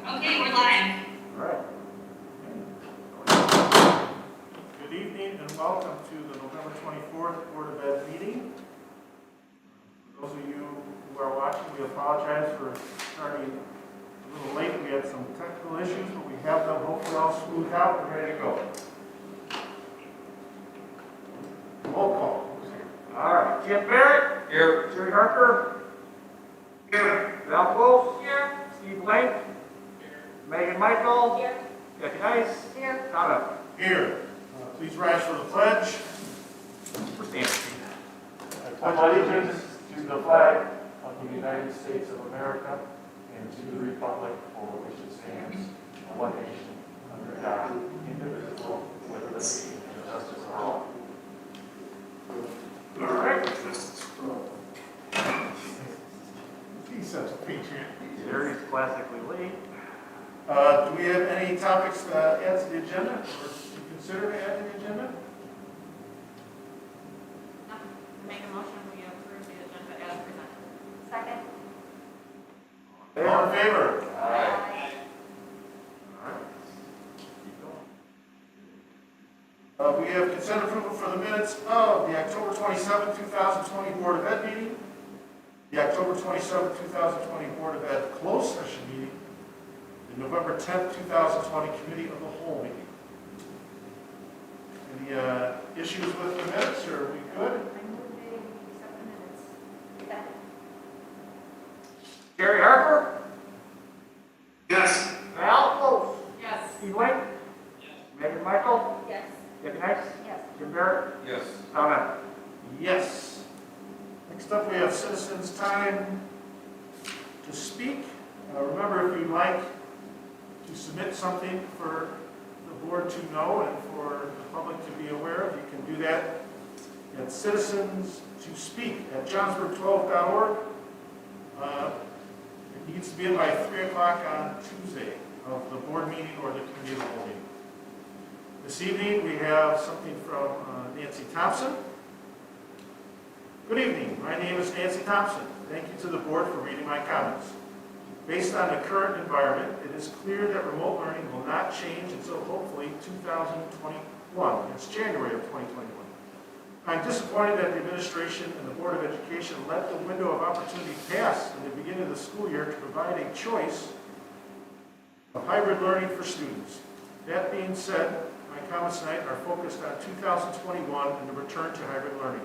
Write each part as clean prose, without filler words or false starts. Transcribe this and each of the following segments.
Okay, we're live. All right. Good evening and welcome to the November 24th Board of Ed meeting. For those of you who are watching, we apologize for starting a little late. We had some technical issues, but we have them hopefully all smoothed out and ready to go. Roll call. All right. Chip Barrett. Here. Jerry Harper. Here. Val Close. Here. Steve Blank. Megan Michael. Here. Jackie Nice. Here. Todd. Here. Please rise for the pledge. We're standing. I pledge allegiance to the flag of the United States of America and to the republic for which it stands, one nation, under God, indivisible, with liberty and justice for all. All right. He's such a patriot. Jerry's classically late. Do we have any topics to add to the agenda or to consider to add to the agenda? Make a motion, we approve the agenda as presented. Second. All in favor? Aye. All right. Keep going. We have consent approval for the minutes of the October 27, 2020 Board of Ed meeting, the October 27, 2020 Board of Ed closed session meeting, the November 10, 2020 Committee of the Whole meeting. Any issues with the minutes, or are we good? I move they accept the minutes. Second. Jerry Harper? Yes. Val Close? Yes. Steve Blank? Yes. Megan Michael? Yes. Debbie Nice? Yes. Jim Barrett? Yes. Comment? Yes. Next up, we have citizens' time to speak. Remember, if you'd like to submit something for the board to know and for the public to be aware of, you can do that at citizens to speak at johnsburg12.org. It needs to be in by 3 o'clock on Tuesday of the board meeting or the committee of the whole meeting. This evening, we have something from Nancy Thompson. Good evening. My name is Nancy Thompson. Thank you to the board for reading my comments. Based on the current environment, it is clear that remote learning will not change until hopefully 2021. It's January of 2021. I'm disappointed that the administration and the Board of Education let the window of opportunity pass in the beginning of the school year to provide a choice of hybrid learning for students. That being said, my comments tonight are focused on 2021 and the return to hybrid learning.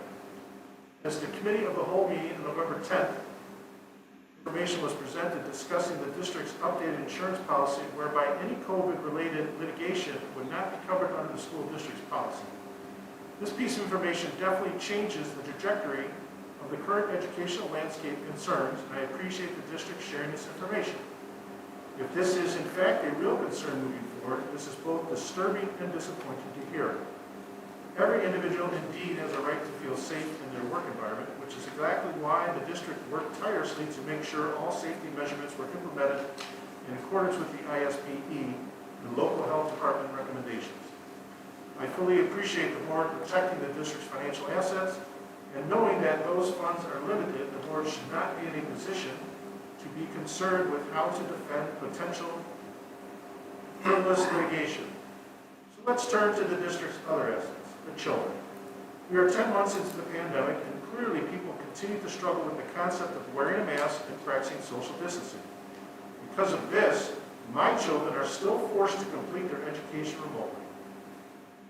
As the Committee of the Whole meeting on November 10th, information was presented discussing the district's updated insurance policy whereby any COVID-related litigation would not be covered under the school district's policy. This piece of information definitely changes the trajectory of the current educational landscape concerns, and I appreciate the district sharing this information. If this is in fact a real concern moving forward, this is both disturbing and disappointing to hear. Every individual indeed has a right to feel safe in their work environment, which is exactly why the district worked tirelessly to make sure all safety measurements were implemented in accordance with the ISPE and local health department recommendations. I fully appreciate the board protecting the district's financial assets, and knowing that those funds are limited, the board should not be in a position to be concerned with how to defend potential frivolous litigation. So let's turn to the district's other assets, the children. We are 10 months into the pandemic, and clearly people continue to struggle with the concept of wearing a mask and practicing social distancing. Because of this, my children are still forced to complete their education remotely.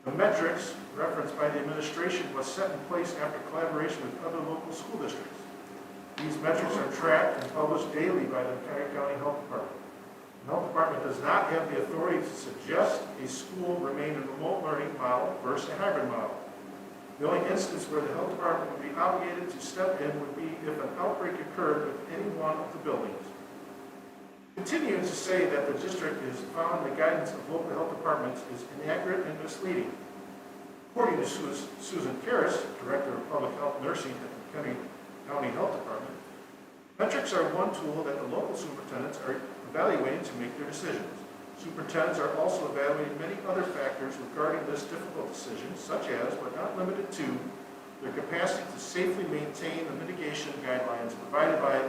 The metrics referenced by the administration was set in place after collaboration with other local school districts. These metrics are tracked and published daily by the Cuyahoga County Health Department. The Health Department does not have the authority to suggest a school remain in a remote learning model versus a hybrid model. The only instance where the Health Department would be obligated to step in would be if an outbreak occurred with any one of the buildings. Continuing to say that the district is following the guidance of local health departments is inaccurate and misleading. According to Susan Karras, Director of Public Health Nursing at the County Health Department, metrics are one tool that the local superintendents are evaluating to make their decisions. Superintendents are also evaluating many other factors regarding this difficult decision, such as, but not limited to, their capacity to safely maintain the mitigation guidelines provided by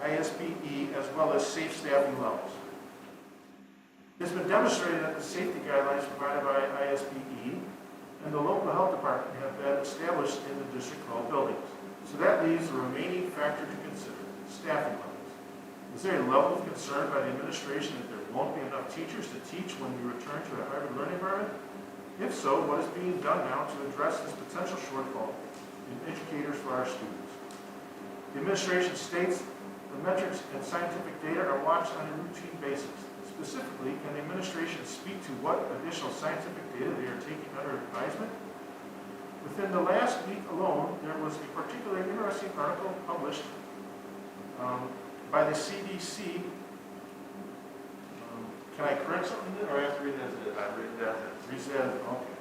ISPE, as well as safe staffing levels. It's been demonstrated that the safety guidelines provided by ISBE and the local health department have been established in the District 12 buildings. So that leaves the remaining factor to consider, staffing levels. Is there a level of concern by the administration that there won't be enough teachers to teach when we return to a hybrid learning environment? If so, what is being done now to address this potential shortfall in educators for our students? The administration states the metrics and scientific data are watched on a routine basis. Specifically, can the administration speak to what additional scientific data they are taking under advisement? Within the last week alone, there was a particularly interesting article published by the CDC. Can I correct something or I have to read it as it is? I read that. Okay.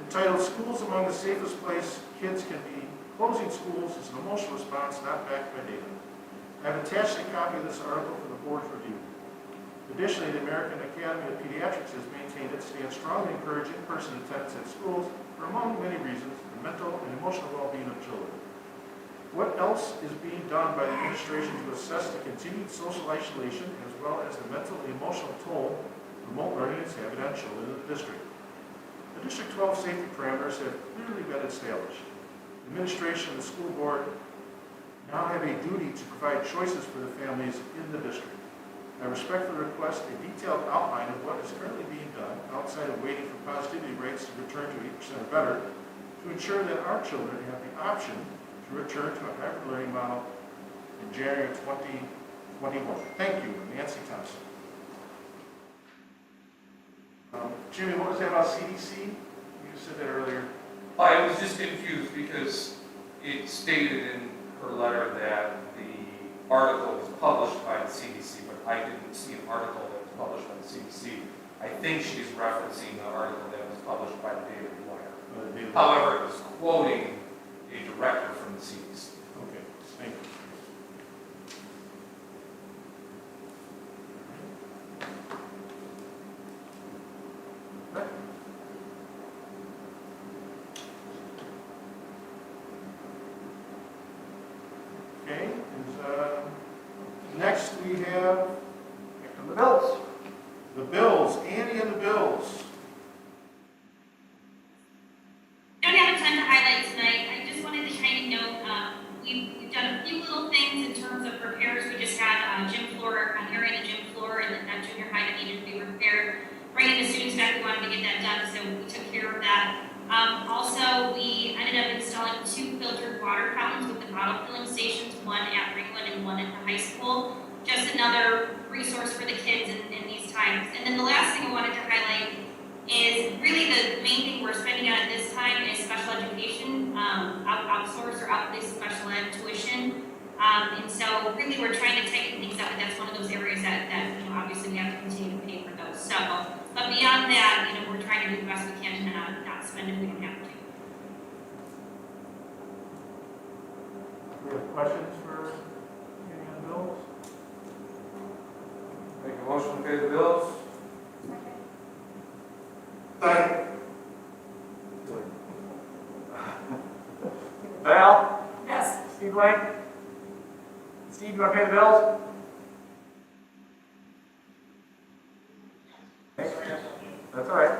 Entitled, Schools Among the Safest Place Kids Can Be, Closing Schools is an Emotional Response Not Backed by Data. I have attached a copy of this article for the board's review. Additionally, the American Academy of Pediatrics has maintained its stance strongly encourage in-person attendance at schools for, among many reasons, the mental and emotional well-being of children. What else is being done by the administration to assess the continued social isolation as well as the mental and emotional toll remote learning is having on children in the district? The District 12 safety parameters have clearly been established. The administration and the school board now have a duty to provide choices for the families in the district. I respectfully request a detailed outline of what is currently being done outside of waiting for positivity rates to return to 8% or better to ensure that our children have the option to return to a hybrid learning model in January 2021. Thank you, Nancy Thompson. Jimmy, what was that about CDC? You said that earlier. I was just confused because it stated in her letter that the article was published by the CDC, but I didn't see an article that was published by the CDC. I think she's referencing the article that was published by the Daily Wire. However, it was quoting a director from the CDC. Okay, thank you. Okay, next we have The Bills. the bills. Andy and the bills. I don't have a ton to highlight tonight. I just wanted to kind of note, we've done a few little things in terms of repairs. We just had gym floor, an area in the gym floor and that junior high that needed to be repaired. Bringing the students back, we wanted to get that done, so we took care of that. Also, we ended up installing 2 filtered water fountains with the bottle filling stations, one at Ringwood and one at the high school. Just another resource for the kids in these times. And then the last thing I wanted to highlight is really the main thing we're spending on at this time is special education, outsource or outplace special ed tuition. And so really we're trying to tighten things up, and that's one of those areas that obviously we have to continue to pay for those. So, but beyond that, we're trying to do the best we can to not spend if we don't have to. We have questions for Andy and the bills? Make a motion to pay the bills? Second. Val? Yes. Steve Blank? Steve, you want to pay the bills? That's all right.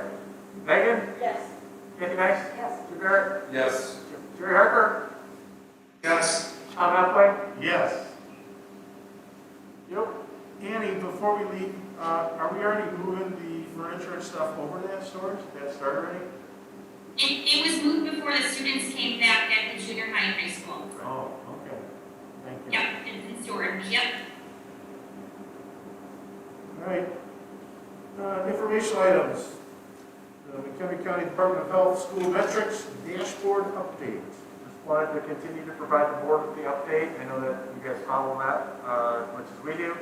Megan? Yes. Kathy Nice? Yes. Drew Barrett? Yes. Jerry Harper? Yes. Tom Appling? Yes. Yep. Annie, before we leave, are we already moving the furniture and stuff over to that storage? Did that start already? It was moved before the students came back at the junior high and high school. Oh, okay. Thank you. Yep, it's storage, yep. All right. Informational items. McHenry County Department of Health School Metrics Dashboard Update. Just wanted to continue to provide the board with the update. I know that you guys follow that as much as we do.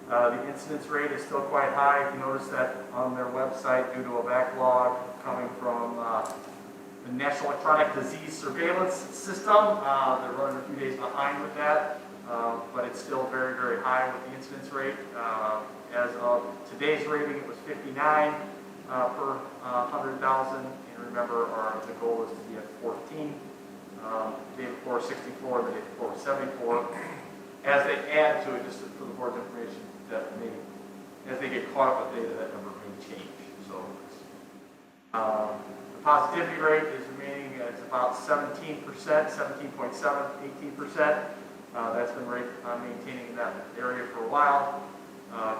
The incidence rate is still quite high. If you notice that on their website, due to a backlog coming from the National Electronic Disease Surveillance System, they're running a few days behind with that, but it's still very, very high with the incidence rate. As of today's rating, it was 59 per 100,000. And remember, the goal is to be at 14. The day before 64, the day before 74. As they add to it, just for the board's information, that may as they get caught up with data, that number may change. So the positivity rate is remaining at about 17%, 17.7, 18%. That's been maintaining in that area for a while.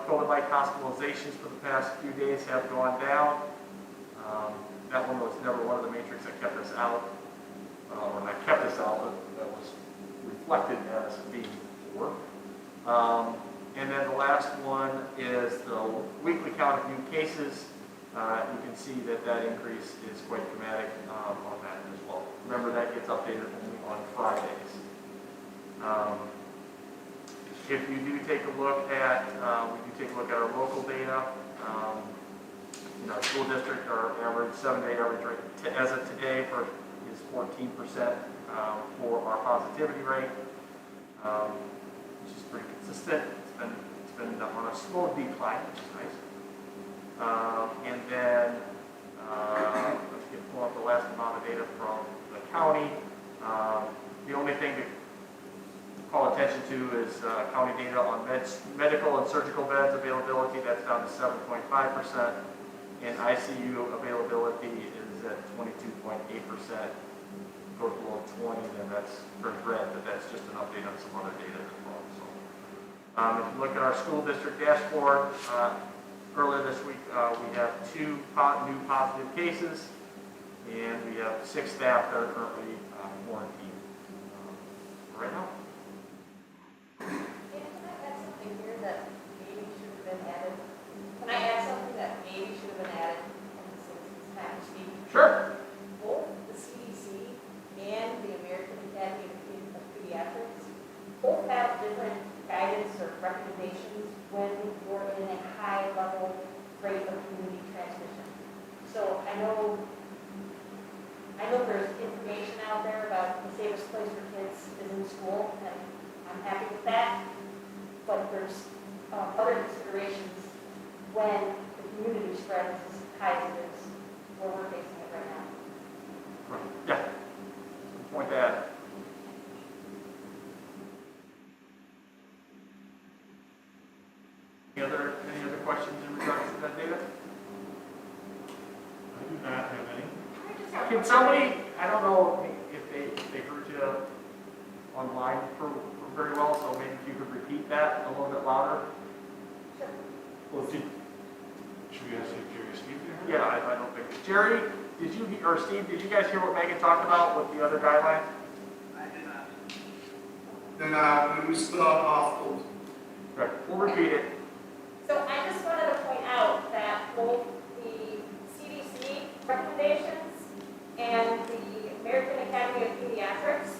COVID-like hospitalizations for the past few days have gone down. That one was never one of the matrix that kept us out, or not kept us out, but that was reflected as being poor. And then the last one is the weekly count of new cases. You can see that that increase is quite dramatic on that as well. Remember, that gets updated only on Fridays. If you do take a look at, our local data, in our school district, our average 7-day average rate as of today is 14% for our positivity rate, which is pretty consistent. It's been on a slow decline, which is nice. And then let's pull up the last amount of data from the county. The only thing to call attention to is county data on medical and surgical beds availability. That's down to 7.5%, and ICU availability is at 22.8%. Goes below 20, then that's turns red, but that's just an update on some other data as well. So, if you look at our school district dashboard, earlier this week we have 2 new positive cases, and we have 6 staff that are currently quarantined right now. Can I add something here that maybe should have been added? Can I add something that maybe should have been added? And since it's time to speak, Sure. both the CDC and the American Academy of Pediatrics both have different guidance or recommendations when you're in a high level rate of community transmission. So I know there's information out there about the safest place for kids is in school, and I'm happy with that. But there's other considerations when the community spread is as high as it is, where we're facing it right now. Yeah. Good point to add. Any other questions in regards to that data? I do not have any. Can somebody, I don't know if they heard you online very well, so maybe if you could repeat that a little bit louder. Well, should we ask if Jerry Steve there? Yeah, I don't think. Jerry, did you, or Steve, did you guys hear what Megan talked about with the other guidelines? I did not. Then we was off. Right, we'll repeat it. So I just wanted to point out that both the CDC recommendations and the American Academy of Pediatrics,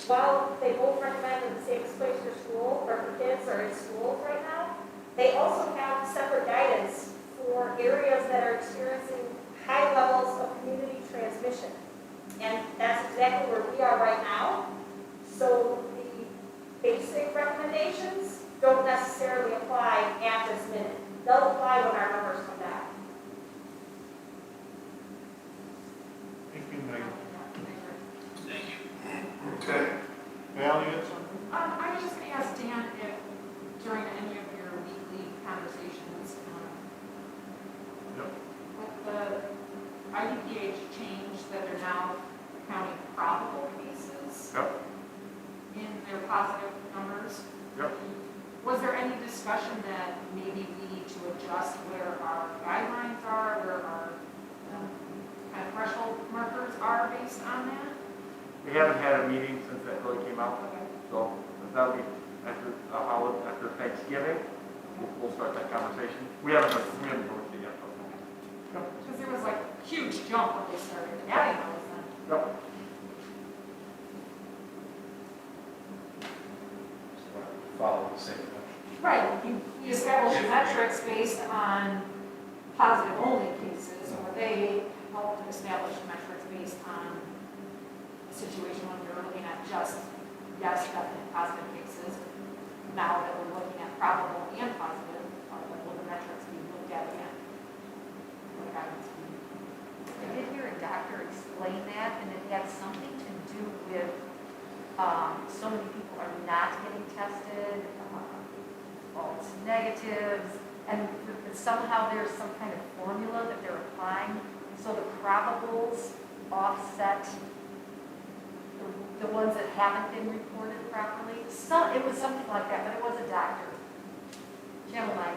while they both recommend the safest place for school or for kids or in schools right now, they also have separate guidance for areas that are experiencing high levels of community transmission. And that's exactly where we are right now. So the basic recommendations don't necessarily apply at this minute. They'll apply when our numbers come back. Thank you, Megan. Thank you. Okay. Val, you had something? I was just going to ask Dan if during any of your weekly conversations, Yep. with the IDPH change that they're now counting probable cases Yep. in their positive numbers. Yep. Was there any discussion that maybe we need to adjust where our guidelines are, where our kind of threshold markers are based on that? We haven't had a meeting since that really came out, Okay. so that'll be after Thanksgiving. We'll start that conversation. We haven't voted it yet. Because there was like a huge jump when they started adding those then. Yep. Follow the same. Right, you establish metrics based on positive only cases, or they help to establish metrics based on a situation when you're looking at just, yes, definite positive cases. Now that we're looking at probable and positive, will the metrics be looked at again? What guidance be? I did hear a doctor explain that, and it had something to do with so many people are not getting tested, false negatives, And somehow there's some kind of formula that they're applying, so the probables offset the ones that haven't been reported properly. It was something like that, but it was a doctor. Gentleman.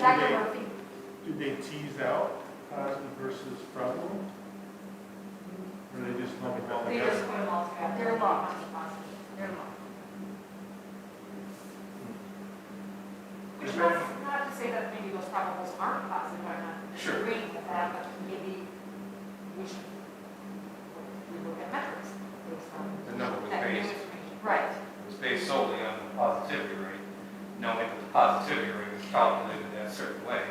Dr. Murphy. Do they tease out positive versus probable? Or they just lump it all They together? just put them all together. They're locked. They're locked. Which not to say that maybe those probables aren't positive, I'm not Sure. agreeing with that, but maybe we should look at metrics based on The number was that new based, information. Right. it was based solely on the positivity rate, knowing that the positivity rate was calculated that certain way.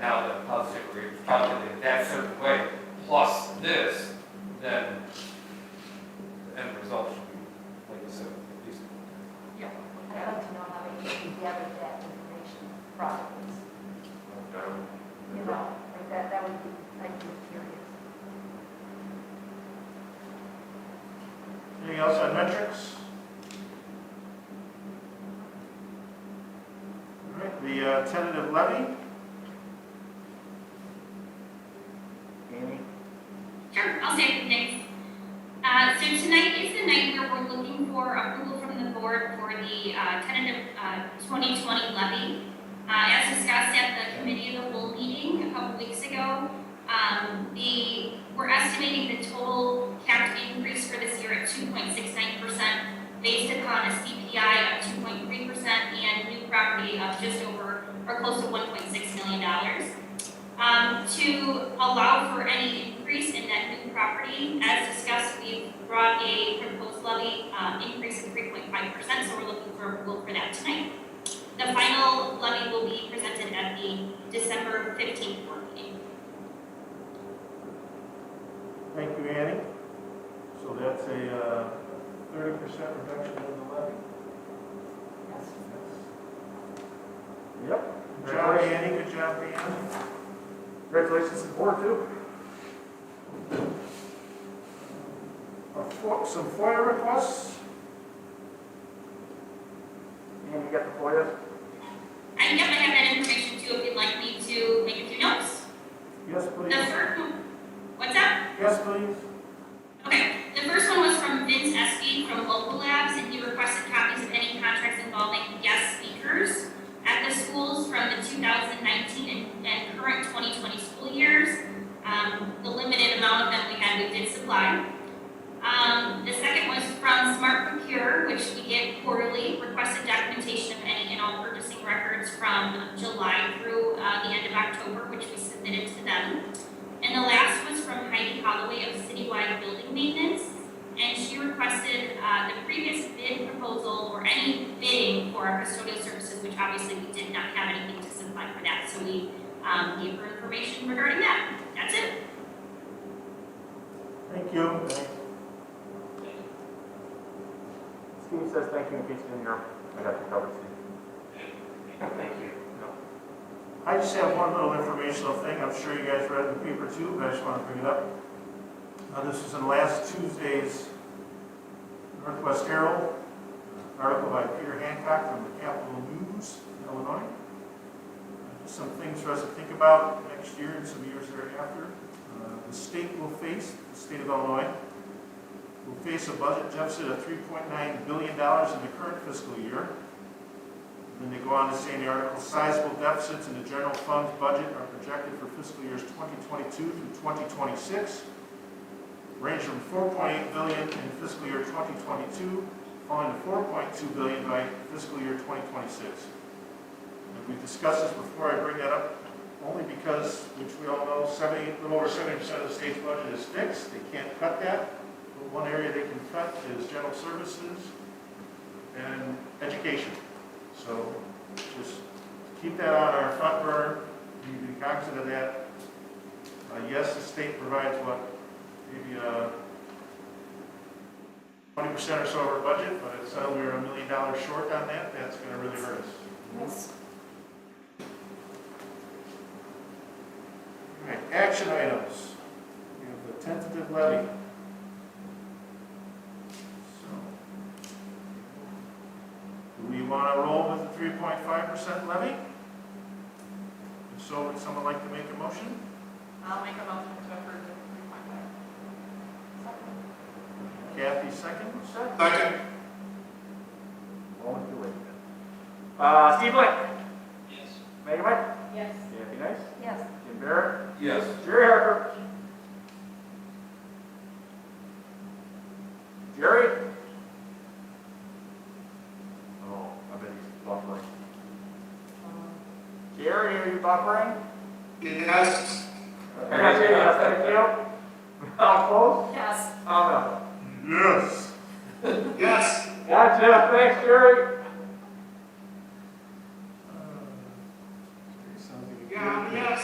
Now that the positivity rate is calculated that certain way, plus this, then the end result should be, like you said, at least. Yeah. I'd like to know how they gathered that information, probables. You know, like that would be, I'd be curious. Anything else on metrics? All right, the tentative levy. Amy? Sure, I'll say a few things. So tonight is the night where we're looking for approval from the board for the tentative 2020 levy. As discussed at the committee of the whole meeting a couple weeks ago, we're estimating the total capped increase for this year at 2.69% based upon a CPI of 2.3% and new property of just over or close to $1.6 million. To allow for any increase in that new property, as discussed, we've brought a proposed levy increase of 3.5%, so we're looking for approval for that tonight. The final levy will be presented at the December 15th board meeting. Thank you, Annie. So that's a 30% reduction in the levy. Yes. Yep. Good job, Annie. Good job, Dan. Congratulations to the board too. Some FOIA requests. And you got the FOIA? I have that information too if you'd like me to make a few notes. Yes, please. The first one, what's that? Yes, please. Okay, the first one was from Vince Espy from Local Labs, and he requested copies of any contracts involving guest speakers at the schools from the 2019 and current 2020 school years. The limited amount of them we had, we did supply. The second was from Smart Procure, which we get quarterly, requested documentation of any and all purchasing records from July through the end of October, which we submitted to them. And the last was from Heidi Holloway of Citywide Building Maintenance, and she requested the previous bid proposal or any bidding for our custodial services, which obviously we did not have anything to supply for that, so we gave her information regarding that. That's it. Thank you. Steve says thank you in case you didn't hear. I got you covered, Steve. Thank you. I just have one little informational thing. I'm sure you guys read the paper too, but I just want to bring it up. This was in last Tuesday's Northwest Herald, an article by Peter Hancock from the Capital News, Illinois. Just some things for us to think about next year and some years thereafter. The state will face, the state of Illinois, will face a budget deficit of $3.9 billion in the current fiscal year. Then they go on to say in the article, sizable deficits in the general fund's budget are projected for fiscal years 2022 through 2026, range from $4.8 billion in fiscal year 2022, falling to $4.2 billion by fiscal year 2026. And we've discussed this before. I bring that up only because, which we all know, a little over 70% of the state's budget is fixed. They can't cut that. But one area they can cut is general services and education. So just keep that on our front burner. Be cognizant of that. Yes, the state provides what, maybe 20% or so of our budget, but it's we're $1 million short on that. That's going to really hurt us. Yes. All right, action items. We have the tentative levy. Do we want to roll with the 3.5% levy? If so, would someone like to make a motion? I'll make a motion to approve the 3.5. Kathy seconds. Second. All in favor? Steve Blank. Yes. Megan Mike. Yes. Kathy Nice. Yes. Jim Barrett. Yes. Jerry Harker. Jerry? Oh, I bet he's buffering. Jerry, are you buffering? Yes. Yes, thank you. How close? Yes. Oh, Yes. Yes. no. Gotcha, thanks, Jerry. Yeah, yes.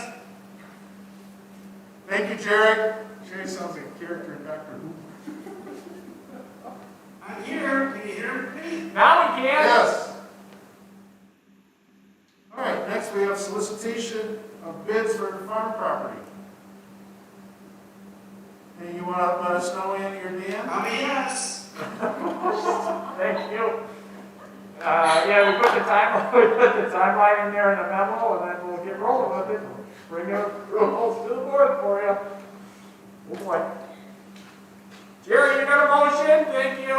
Thank you, Jerry. Jerry sounds like a character in Doctor Who. I'm here. Can you hear me? Now we can. Yes. All right, next we have solicitation of bids for farm property. And you want to let us know, Andy or Dan? Yes. Thank you. Yeah, we put the timeline in there in the memo, and then we'll get rolling with it. Bring the rules to the board for you. Oh boy. Jerry, you got a motion? Thank you.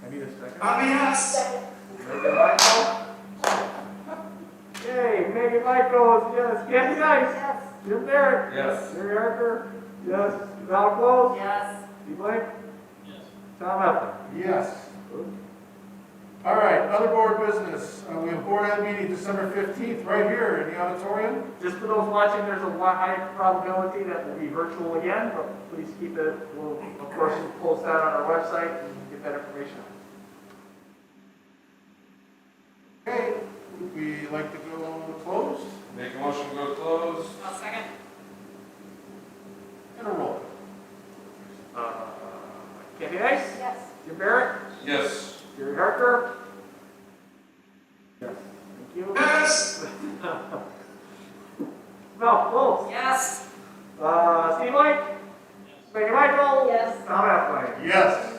I need a second. Yes. Second. Megan Michael. Yay, Megan Michael, yes. Kathy Nice. Yes. Jim Barrett. Yes. Jerry Harker. Yes. Val Close. Yes. Steve Blank. Yes. Tom Eppler. Yes. All right, other board business. We have board ed meeting December 15th right here in the auditorium. Just for those watching, there's a high probability that will be virtual again, but please keep it, we'll, of course, we'll post that on our website and get that information out. Okay, would we like to go closed? Make a motion to go close. I'll second. And a roll. Kathy Nice? Yes. Jim Barrett? Yes. Jerry Harker? Yes. Thank you. Yes. Val Close? Yes. Steve Blank? Megan Michael? Yes. Tom Eppler? Yes.